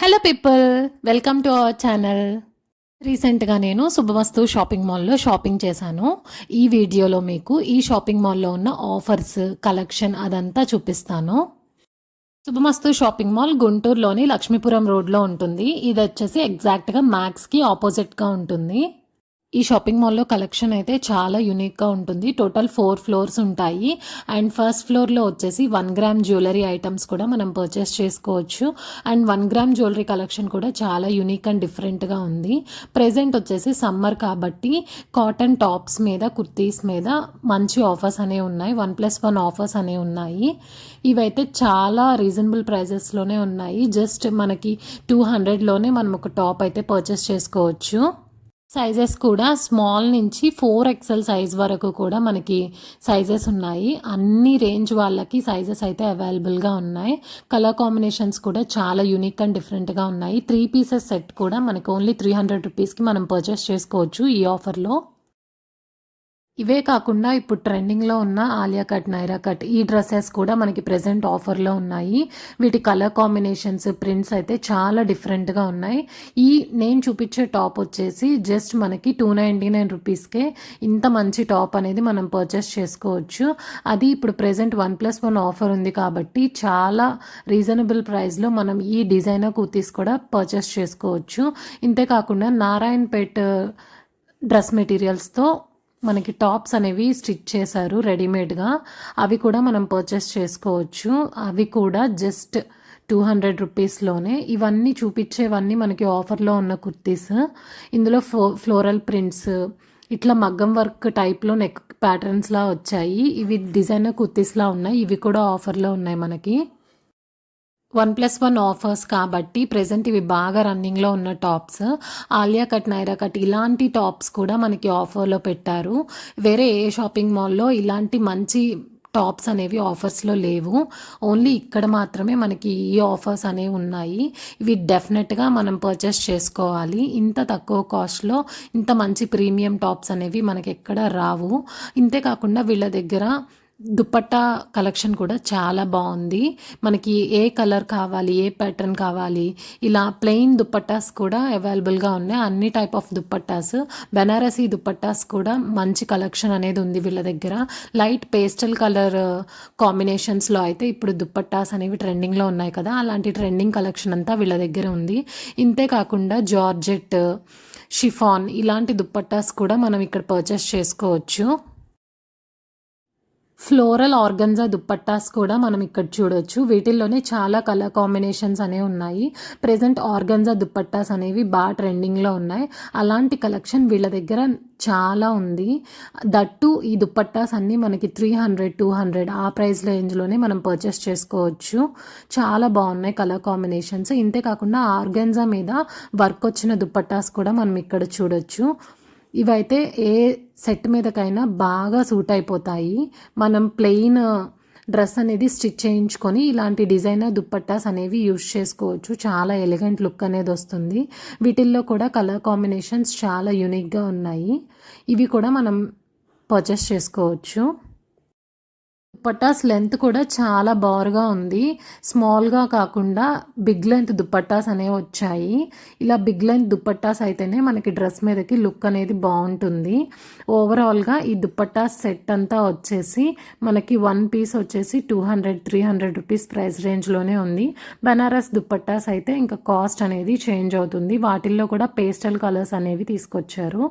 Hello people, welcome to our channel. రీసెంట్గా నేను శుభమస్తు shopping మాల్లో షాపింగ్ చేశాను. ఈ వీడియోలో మీకు ఈ షాపింగ్ మాల్లో ఉన్న ఆఫర్స్, కలెక్షన్ అదంతా చూపిస్తాను. శుభమస్తు షాపింగ్ మాల్ గుంటూరులోని లక్ష్మీపురం రోడ్లో ఉంటుంది. ఇది వచ్చేసి ఎగ్జాక్ట్గా మ్యాక్స్కి ఆపోజిట్గా ఉంటుంది. ఈ షాపింగ్ మాల్లో కలెక్షన్ అయితే చాలా యూనిక్గా ఉంటుంది. టోటల్ 4 ఫ్లోర్స్ ఉంటాయి. అండ్ ఫస్ట్ ఫ్లోర్లో వచ్చేసి 1 గ్రామ్ జ్యువెలరీ ఐటమ్స్ కూడా మనం పర్చేస్ చేసుకోవచ్చు. అండ్ 1 గ్రామ్ జ్యువెలరీ కలెక్షన్ కూడా చాలా యూనిక్ అండ్ డిఫరెంట్గా ఉంది. ప్రెజెంట్ వచ్చేసి సమ్మర్ కాబట్టి కాటన్ టాప్స్ మీద, కుర్తీస్ మీద మంచి ఆఫర్స్ అనేవి ఉన్నాయి. 1+1 ఆఫర్స్ అనేవి ఉన్నాయి. ఇవైతే చాలా రీజనబుల్ ప్రైజెస్లోనే ఉన్నాయి. జస్ట్ మనకి 200లోనే మనం ఒక టాప్ అయితే పర్చేస్ చేసుకోవచ్చు. సైజెస్ కూడా స్మాల్ నుంచి 4XL సైజ్ వరకు కూడా మనకి సైజెస్ ఉన్నాయి. అన్ని రేంజ్ వాళ్ళకి సైజెస్ అయితే అవైలబుల్గా ఉన్నాయి. కలర్ కాంబినేషన్స్ కూడా చాలా యూనిక్ అండ్ డిఫరెంట్గా ఉన్నాయి. 3 పీసెస్ సెట్ కూడా మనకి ఓన్లీ 300 రూపీస్కి మనం పర్చేస్ చేసుకోవచ్చు ఈ ఆఫర్లో. ఇవే కాకుండా ఇప్పుడు ట్రెండింగ్లో ఉన్న ఆలియా కట్, నైరా కట్ ఈ డ్రెస్సెస్ కూడా మనకి ప్రెజెంట్ ఆఫర్లో ఉన్నాయి. వీటి కలర్ కాంబినేషన్స్, ప్రింట్స్ అయితే చాలా డిఫరెంట్గా ఉన్నాయి. నేను చూపించే టాప్ వచ్చేసి జస్ట్ మనకి 299 రూపీస్కే ఇంత మంచి టాప్ అనేది మనం పర్చేస్ చేసుకోవచ్చు. అది ఇప్పుడు ప్రెజెంట్ 1+1 ఆఫర్ ఉంది కాబట్టి చాలా రీజనబుల్ ప్రైస్లో మనం ఈ డిజైనర్ కుర్తీస్ కూడా పర్చేస్ చేసుకోవచ్చు. ఇంతేకాకుండా నారాయణపేట్ డ్రెస్ మెటీరియల్స్తో మనకి టాప్స్ అనేవి స్టిచ్ చేశారు రెడీమేడ్గా. అవి కూడా మనం పర్చేస్ చేసుకోవచ్చు. అవి కూడా జస్ట్ 200 రూపీస్లోనే. ఇవన్నీ చూపించేవన్నీ మనకి ఆఫర్లో ఉన్న కుర్తీస్. ఇందులో ఫ్లోరల్ ప్రింట్స్, ఇట్లా మగ్గం వర్క్ టైప్లో నెక్ ప్యాటర్న్స్లా వచ్చాయి. ఇవి డిజైనర్ కుర్తీస్లా ఉన్నాయి. ఇవి కూడా ఆఫర్లో ఉన్నాయి మనకి. 1+1 ఆఫర్స్ కాబట్టి ప్రెజెంట్ ఇవి బాగా రన్నింగ్లో ఉన్న tops. Alia cut, Naira cut ఇలాంటి టాప్స్ కూడా మనకి ఆఫర్లో పెట్టారు. వేరే ఏ షాపింగ్ మాల్లో ఇలాంటి మంచి టాప్స్ అనేవి ఆఫర్స్లో లేవు. ఓన్లీ ఇక్కడ మాత్రమే మనకి ఈ ఆఫర్స్ అనేవి ఉన్నాయి. ఇవి డెఫినెట్గా మనం పర్చేస్ చేసుకోవాలి. ఇంత తక్కువ కాస్ట్లో ఇంత మంచి ప్రీమియం టాప్స్ అనేవి మనకి ఎక్కడ రావు. ఇంతేకాకుండా వీళ్ళ దగ్గర దుపట్టా కలెక్షన్ కూడా చాలా బాగుంది. మనకి ఏ కలర్ కావాలి, ఏ ప్యాటర్న్ కావాలి, ఇలా ప్లెయిన్ దుపట్టాస్ కూడా అవైలబుల్గా ఉన్నాయి. అన్ని టైప్ ఆఫ్ దుపట్టాస్, బెనారసీ దుపట్టాస్ కూడా మంచి కలెక్షన్ అనేది ఉంది వీళ్ళ దగ్గర. లైట్ పేస్టల్ కలర్ కాంబినేషన్స్లో అయితే ఇప్పుడు దుపట్టాస్ అనేవి ట్రెండింగ్లో ఉన్నాయి కదా, అలాంటి ట్రెండింగ్ కలెక్షన్ అంతా వీళ్ళ దగ్గర ఉంది. ఇంతేకాకుండా జార్జెట్, షిఫాన్ ఇలాంటి దుపట్టాస్ కూడా మనం ఇక్కడ పర్చేస్ చేసుకోవచ్చు. ఫ్లోరల్ ఆర్గన్జా దుప్పట్టాస్ కూడా మనం ఇక్కడ చూడొచ్చు. వీటిల్లోనే చాలా కలర్ కాంబినేషన్స్ అనేవి ఉన్నాయి. ప్రెజెంట్ ఆర్గన్జా దుప్పట్టాస్ అనేవి బాగా ట్రెండింగ్లో ఉన్నాయి. అలాంటి కలెక్షన్ వీళ్ళ దగ్గర చాలా ఉంది. దట్టు ఈ దుప్పట్టాస్ అన్నీ మనకి 300, 200 ఆ ప్రైస్ రేంజ్లోనే మనం పర్చేస్ చేసుకోవచ్చు. చాలా బాగున్నాయి కలర్ కాంబినేషన్స్. ఇంతేకాకుండా ఆర్గన్జా మీద వర్క్ వచ్చిన దుప్పట్టాస్ కూడా మనం ఇక్కడ చూడొచ్చు. ఇవైతే ఏ సెట్ మీదకైనా బాగా సూట్ అయిపోతాయి. మనం ప్లెయిన్ డ్రెస్ అనేది స్టిచ్ చేయించుకొని ఇలాంటి డిజైనర్ దుప్పట్టాస్ అనేవి యూజ్ చేసుకోవచ్చు. చాలా ఎలిగెంట్ లుక్ అనేది వస్తుంది. వీటిల్లో కూడా కలర్ కాంబినేషన్స్ చాలా యూనిక్గా ఉన్నాయి. ఇవి కూడా మనం పర్చేస్ చేసుకోవచ్చు. దుపట్టాస్ లెంత్ కూడా చాలా బారుగా ఉంది. స్మాల్గా కాకుండా బిగ్ లెంత్ దుపట్టాస్ అనేవి వచ్చాయి. ఇలా బిగ్ లెంత్ దుపట్టాస్ అయితేనే మనకి డ్రెస్ మీదకి లుక్ అనేది బాగుంటుంది. ఓవరాల్గా ఈ దుపట్టాస్ సెట్ అంతా వచ్చేసి మనకి 1 పీస్ వచ్చేసి 200, 300 రూపీస్ ప్రైస్ రేంజ్లోనే ఉంది. బనారస్ దుపట్టాస్ అయితే ఇంకా కాస్ట్ అనేది చేంజ్ అవుతుంది. వాటిల్లో కూడా పేస్టల్ కలర్స్ అనేవి తీసుకొచ్చారు.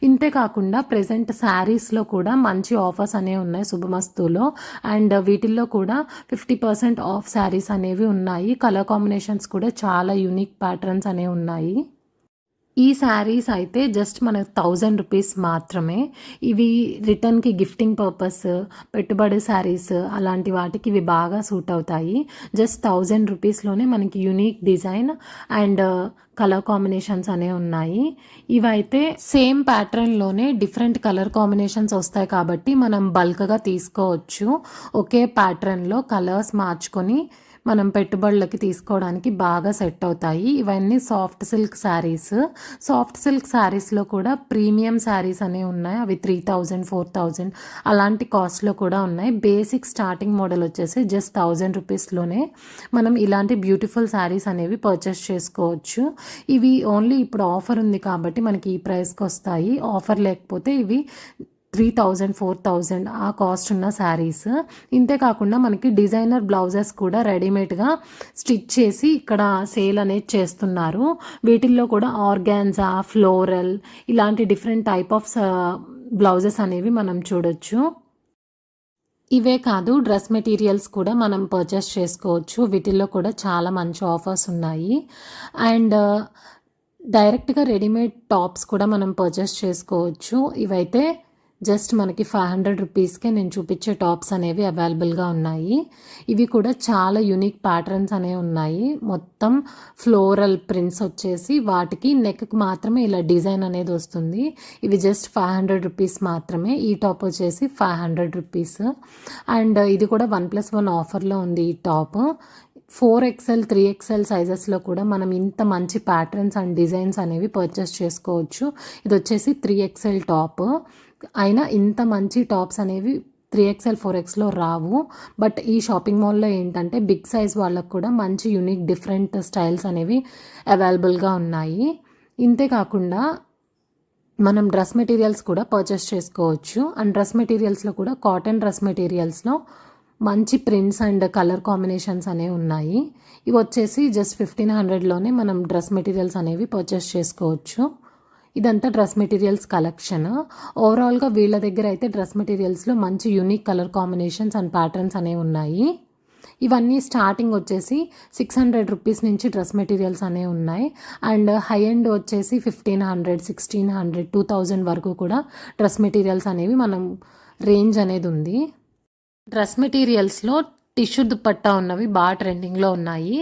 ఇంతేకాకుండా ప్రెజెంట్ శారీస్లో కూడా మంచి ఆఫర్స్ అనేవి ఉన్నాయి శుభమస్తులో. అండ్ వీటిల్లో కూడా 50% ఆఫ్ శారీస్ అనేవి ఉన్నాయి. కలర్ కాంబినేషన్స్ కూడా చాలా యూనిక్ ప్యాటర్న్స్ అనేవి ఉన్నాయి. ఈ శారీస్ అయితే జస్ట్ మనకు 1000 రూపీస్ మాత్రమే. ఇవి రిటర్న్కి గిఫ్టింగ్ పర్పస్, పెట్టుబడి శారీస్ అలాంటి వాటికి ఇవి బాగా సూట్ అవుతాయి. జస్ట్ 1000 రూపీస్లోనే మనకి unique design and colour combinations అనేవి ఉన్నాయి. ఇవైతే సేమ్ ప్యాటర్న్లోనే డిఫరెంట్ కలర్ కాంబినేషన్స్ వస్తాయి కాబట్టి మనం బల్క్గా తీసుకోవచ్చు. ఒకే ప్యాటర్న్లో కలర్స్ మార్చుకొని మనం పెట్టుబడులకి తీసుకోవడానికి బాగా సెట్ అవుతాయి. ఇవన్నీ soft silk saris. Soft silk శారీస్లో కూడా ప్రీమియం శారీస్ అనేవి ఉన్నాయి. అవి 3000, 4000 అలాంటి కాస్ట్లో కూడా ఉన్నాయి. బేసిక్ స్టార్టింగ్ మోడల్ వచ్చేసి జస్ట్ 1000 రూపీస్లోనే మనం ఇలాంటి బ్యూటిఫుల్ శారీస్ అనేవి పర్చేస్ చేసుకోవచ్చు. ఇవి ఓన్లీ ఇప్పుడు ఆఫర్ ఉంది కాబట్టి మనకి ఈ ప్రైస్కి వస్తాయి. ఆఫర్ లేకపోతే ఇవి 3000, 4000 ఆ కాస్ట్ ఉన్న శారీస్. ఇంతే కాకుండా మనకి డిజైనర్ బ్లౌజెస్ కూడా రెడీమేడ్గా స్టిచ్ చేసి ఇక్కడ సేల్ అనేది చేస్తున్నారు. వీటిల్లో కూడా ఆర్గాన్జా, ఫ్లోరల్ ఇలాంటి డిఫరెంట్ టైప్ ఆఫ్ బ్లౌజెస్ అనేవి మనం చూడొచ్చు. ఇవే కాదు, డ్రెస్ మెటీరియల్స్ కూడా మనం పర్చేస్ చేసుకోవచ్చు. వీటిల్లో కూడా చాలా మంచి ఆఫర్స్ ఉన్నాయి. అండ్ డైరెక్ట్గా రెడీమేడ్ టాప్స్ కూడా మనం పర్చేస్ చేసుకోవచ్చు. ఇవైతే జస్ట్ మనకి 500 రూపీస్కే నేను చూపించే టాప్స్ అనేవి అవైలబుల్గా ఉన్నాయి. ఇవి కూడా చాలా యూనిక్ ప్యాటర్న్స్ అనేవి ఉన్నాయి. మొత్తం ఫ్లోరల్ ప్రింట్స్ వచ్చేసి వాటికి నెక్కి మాత్రమే ఇలా డిజైన్ అనేది వస్తుంది. ఇవి జస్ట్ 500 రూపీస్ మాత్రమే. ఈ టాప్ వచ్చేసి 500 రూపీస్. అండ్ ఇది కూడా 1+1 ఆఫర్లో ఉంది ఈ టాప్. 4XL, 3XL సైజెస్లో కూడా మనం ఇంత మంచి ప్యాటర్న్స్ అండ్ డిజైన్స్ అనేవి పర్చేస్ చేసుకోవచ్చు. ఇది వచ్చేసి 3XL టాప్. అయినా ఇంత మంచి టాప్స్ అనేవి 3XL, 4Xలో రావు. బట్ ఈ షాపింగ్ మాల్లో ఏంటంటే బిగ్ సైజ్ వాళ్ళకు కూడా మంచి యూనిక్ డిఫరెంట్ స్టైల్స్ అనేవి అవైలబుల్గా ఉన్నాయి. ఇంతే కాకుండా మనం డ్రెస్ మెటీరియల్స్ కూడా పర్చేస్ చేసుకోవచ్చు. అండ్ డ్రెస్ మెటీరియల్స్లో కూడా కాటన్ డ్రెస్ మెటీరియల్స్లో మంచి ప్రింట్స్ అండ్ కలర్ కాంబినేషన్స్ అనేవి ఉన్నాయి. ఇవి వచ్చేసి జస్ట్ 1500లోనే మనం డ్రెస్ మెటీరియల్స్ అనేవి పర్చేస్ చేసుకోవచ్చు. ఇదంతా డ్రెస్ మెటీరియల్స్ కలెక్షన్. ఓవరాల్గా వీళ్ళ దగ్గర అయితే డ్రెస్ మెటీరియల్స్లో మంచి unique colour combinations and patterns అనేవి ఉన్నాయి. ఇవన్నీ స్టార్టింగ్ వచ్చేసి 600 రూపీస్ నుంచి డ్రెస్ మెటీరియల్స్ అనేవి ఉన్నాయి. అండ్ హై ఎండ్ వచ్చేసి 1500, 1600, 2000 వరకు కూడా డ్రెస్ మెటీరియల్స్ అనేవి మనం రేంజ్ అనేది ఉంది. డ్రెస్ మెటీరియల్స్లో టిష్యూ దుపట్టా ఉన్నవి బాగా ట్రెండింగ్లో ఉన్నాయి.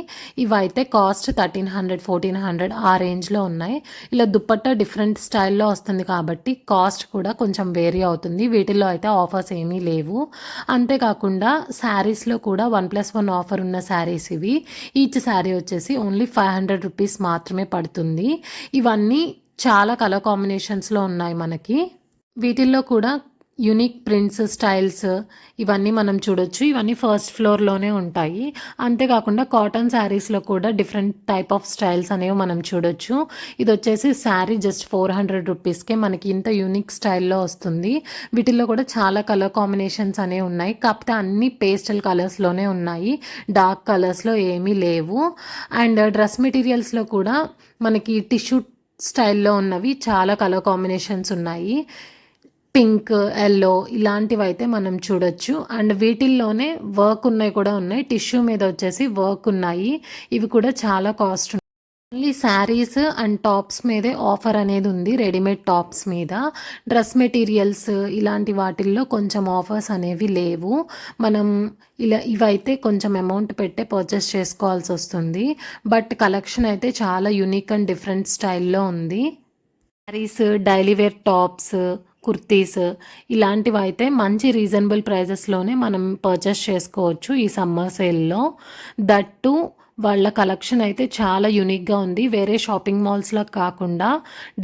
ఇవైతే కాస్ట్ 1300, 1400 ఆ రేంజ్లో ఉన్నాయి. ఇలా దుపట్టా డిఫరెంట్ స్టైల్లో వస్తుంది కాబట్టి కాస్ట్ కూడా కొంచెం వేరీ అవుతుంది. వీటిల్లో అయితే ఆఫర్స్ ఏమీ లేవు. అంతేకాకుండా శారీస్లో కూడా 1+1 ఆఫర్ ఉన్న శారీస్ ఇవి. ఈచ్ శారీ వచ్చేసి ఓన్లీ 500 రూపీస్ మాత్రమే పడుతుంది. ఇవన్నీ చాలా కలర్ కాంబినేషన్స్లో ఉన్నాయి మనకి. వీటిల్లో కూడా యూనిక్ ప్రింట్స్, స్టైల్స్ ఇవన్నీ మనం చూడొచ్చు. ఇవన్నీ ఫస్ట్ ఫ్లోర్లోనే ఉంటాయి. అంతేకాకుండా కాటన్ శారీస్లో కూడా డిఫరెంట్ టైప్ ఆఫ్ స్టైల్స్ అనేవి మనం చూడొచ్చు. ఇది వచ్చేసి శారీ జస్ట్ 400 రూపీస్కే మనకి ఇంత యూనిక్ స్టైల్లో వస్తుంది. వీటిల్లో కూడా చాలా కలర్ కాంబినేషన్స్ అనేవి ఉన్నాయి. కాకపోతే అన్ని పేస్టల్ కలర్స్లోనే ఉన్నాయి, డార్క్ కలర్స్లో ఏమీ లేవు. అండ్ డ్రెస్ మెటీరియల్స్లో కూడా మనకి టిష్యూ స్టైల్లో ఉన్నవి చాలా కలర్ కాంబినేషన్స్ ఉన్నాయి. పింక్, ఎల్లో ఇలాంటివి అయితే మనం చూడొచ్చు. అండ్ వీటిల్లోనే వర్క్ ఉన్నాయి కూడా ఉన్నాయి. టిష్యూ మీద వచ్చేసి వర్క్ ఉన్నాయి. ఇవి కూడా చాలా కాస్ట్ ఉన్నాయి. ఓన్లీ శారీస్ అండ్ టాప్స్ మీదే ఆఫర్ అనేది ఉంది, రెడీమేడ్ టాప్స్ మీద. డ్రెస్ మెటీరియల్స్ ఇలాంటి వాటిల్లో కొంచెం ఆఫర్స్ అనేవి లేవు. మనం ఇవైతే కొంచెం అమౌంట్ పెట్టే పర్చేస్ చేసుకోవాల్సి వస్తుంది. బట్ కలెక్షన్ అయితే చాలా యూనిక్ అండ్ డిఫరెంట్ స్టైల్లో ఉంది. Saris, daily wear tops, kurtis ఇలాంటివి అయితే మంచి రీజనబుల్ ప్రైజెస్లోనే మనం పర్చేస్ చేసుకోవచ్చు ఈ సమ్మర్ సేల్లో. దట్టు వాళ్ళ కలెక్షన్ అయితే చాలా యూనిక్గా ఉంది. వేరే షాపింగ్ మాల్స్లో కాకుండా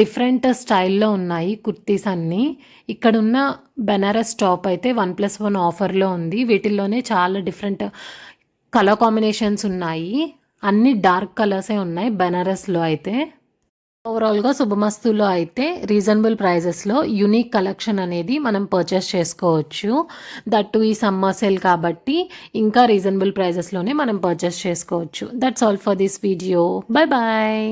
డిఫరెంట్ స్టైల్లో ఉన్నాయి కుర్తీస్ అన్నీ. ఇక్కడున్న బెనారస్ టాప్ అయితే 1+1 ఆఫర్లో ఉంది. వీటిల్లోనే చాలా డిఫరెంట్ కలర్ కాంబినేషన్స్ ఉన్నాయి. అన్ని డార్క్ కలర్సే ఉన్నాయి బెనారస్లో అయితే. ఓవరాల్గా శుభమస్తులో అయితే రీజనబుల్ ప్రైజెస్లో యూనిక్ కలెక్షన్ అనేది మనం పర్చేస్ చేసుకోవచ్చు. దట్టు ఈ సమ్మర్ సేల్ కాబట్టి ఇంకా రీజనబుల్ ప్రైజెస్లోనే మనం పర్చేస్ చేసుకోవచ్చు. That's all for this video. Bye bye.